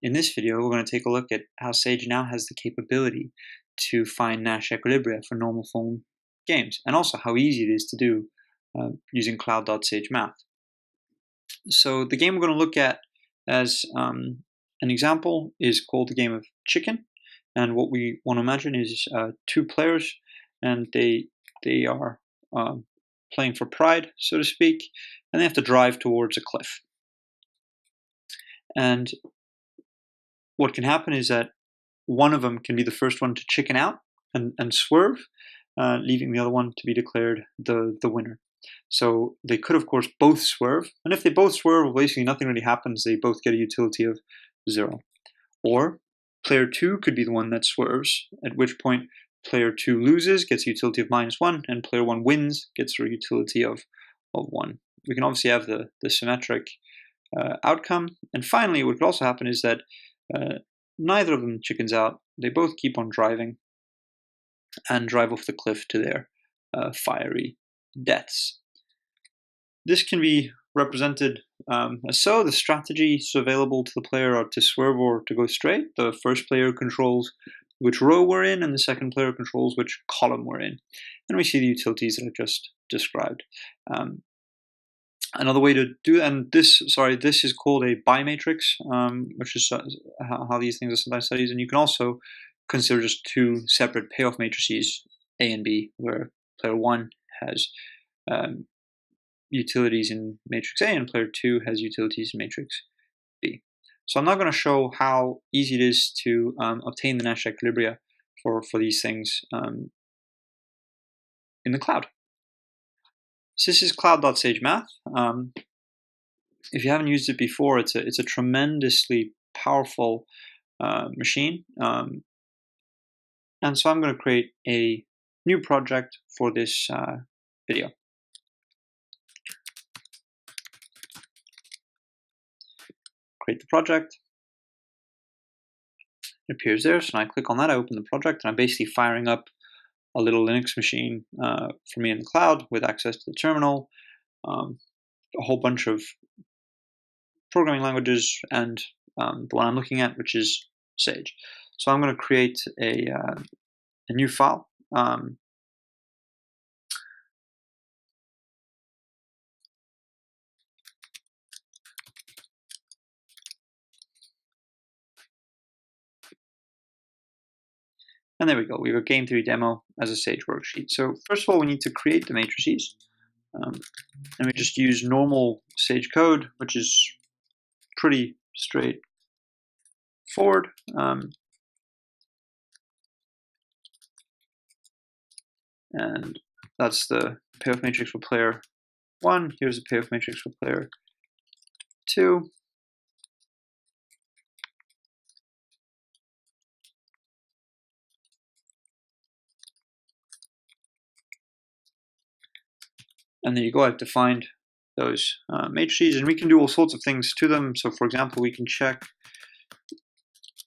In this video, we're going to take a look at how Sage now has the capability to find Nash equilibria for normal form games, and also how easy it is to do using cloud.sage math. So the game we're going to look at as an example is called the game of chicken, and what we want to imagine is two players, and they are playing for pride, so to speak, and they have to drive towards a cliff. And what can happen is that one of them can be the first one to chicken out and swerve, leaving the other one to be declared the winner. So they could, of course, both swerve, and if they both swerve, basically nothing really happens. They both get a utility of 0. Or player 2 could be the one that swerves, at which point player 2 loses, gets a utility of -1, and player 1 wins, gets a utility of 1. We can obviously have the symmetric outcome. And finally, what could also happen is that neither of them chickens out. They both keep on driving and drive off the cliff to their fiery deaths. This can be represented as so. The strategies available to the player are to swerve or to go straight. The first player controls which row we're in, and the second player controls which column we're in. And we see the utilities that I just described. Another way to do, and this is called a bimatrix, which is how these things are sometimes studied. And you can also consider just two separate payoff matrices, A and B, where player 1 has utilities in matrix A and player 2 has utilities in matrix B. So I'm not going to show how easy it is to obtain the Nash equilibria for these things in the cloud. So this is cloud.sage math. If you haven't used it before, it's a tremendously powerful machine. And so I'm going to create a new project for this video. Create the project. It appears there, so I click on that, I open the project, and I'm basically firing up a little Linux machine for me in the cloud with access to the terminal, a whole bunch of programming languages, and the one I'm looking at, which is Sage. So I'm going to create a new file. And there we go. We have a game theory demo as a Sage worksheet. So first of all, we need to create the matrices. And we just use normal Sage code, which is pretty straightforward. And that's the payoff matrix for player 1. Here's the payoff matrix for player 2. And there you go. I've defined those matrices, and we can do all sorts of things to them. So for example, we can check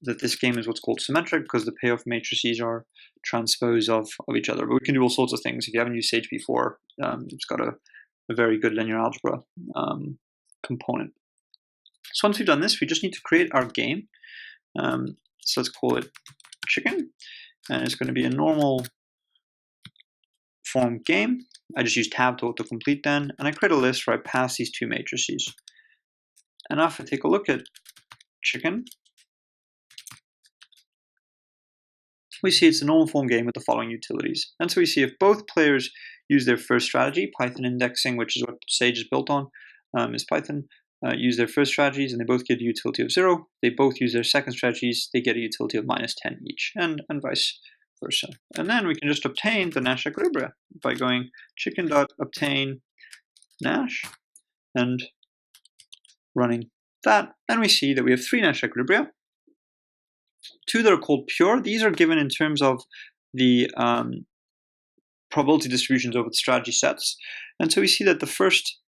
that this game is what's called symmetric because the payoff matrices are transpose of each other. But we can do all sorts of things. If you haven't used Sage before, it's got a very good linear algebra component. So once we've done this, we just need to create our game. So let's call it chicken, and it's going to be a normal form game. I just use tab to complete then, and I create a list where I pass these two matrices. And if I take a look at chicken, we see it's a normal form game with the following utilities. And so we see if both players use their first strategy, Python indexing, which is what Sage is built on, is Python, use their first strategies and they both get a utility of 0. They both use their second strategies, they get a utility of -10 each, and vice versa. And then we can just obtain the Nash equilibria by going chicken.obtain Nash and running that. And we see that we have 3 Nash equilibria. 2 that are called pure. These are given in terms of the probability distributions over the strategy sets. And so we see that the first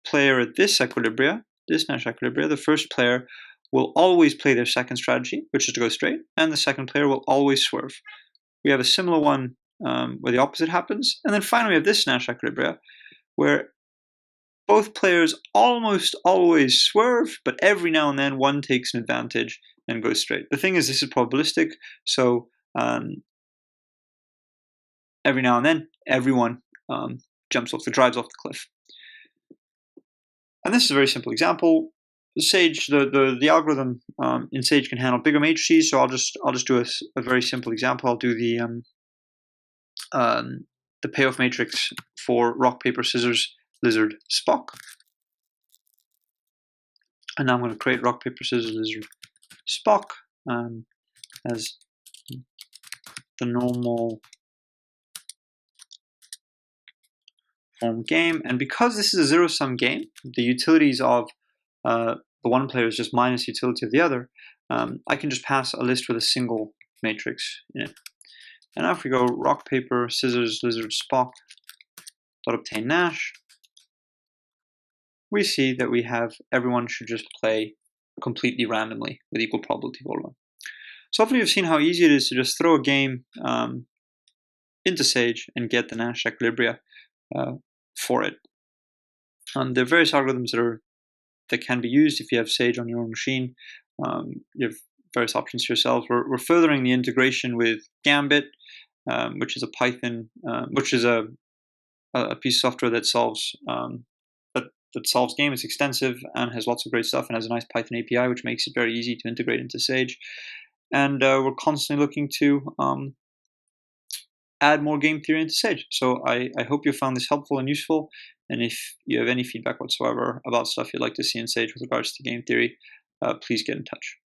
player at this equilibria, this Nash equilibria, the first player will always play their second strategy, which is to go straight, and the second player will always swerve. We have a similar one where the opposite happens. And then finally we have this Nash equilibria, where both players almost always swerve, but every now and then one takes an advantage and goes straight. The thing is, this is probabilistic, so every now and then everyone drives off the cliff. And this is a very simple example. Sage, the algorithm in Sage can handle bigger matrices, so I'll just do a very simple example. I'll do the payoff matrix for rock, paper, scissors, lizard, Spock. And now I'm going to create rock, paper, scissors, lizard, Spock as the normal form game. And because this is a zero-sum game, the utilities of the one player is just minus utility of the other. I can just pass a list with a single matrix in it. And now if we go rock, paper, scissors, lizard, Spock, dot obtain Nash, we see that we have everyone should just play completely randomly with equal probability of all of them. So hopefully you've seen how easy it is to just throw a game into Sage and get the Nash equilibria for it. There are various algorithms that can be used if you have Sage on your own machine. You have various options for yourselves. We're furthering the integration with Gambit, which is a Python, which is a piece of software that solves game. It's extensive and has lots of great stuff and has a nice Python API, which makes it very easy to integrate into Sage. And we're constantly looking to add more game theory into Sage. So I hope you found this helpful and useful. And if you have any feedback whatsoever about stuff you'd like to see in Sage with regards to game theory, please get in touch.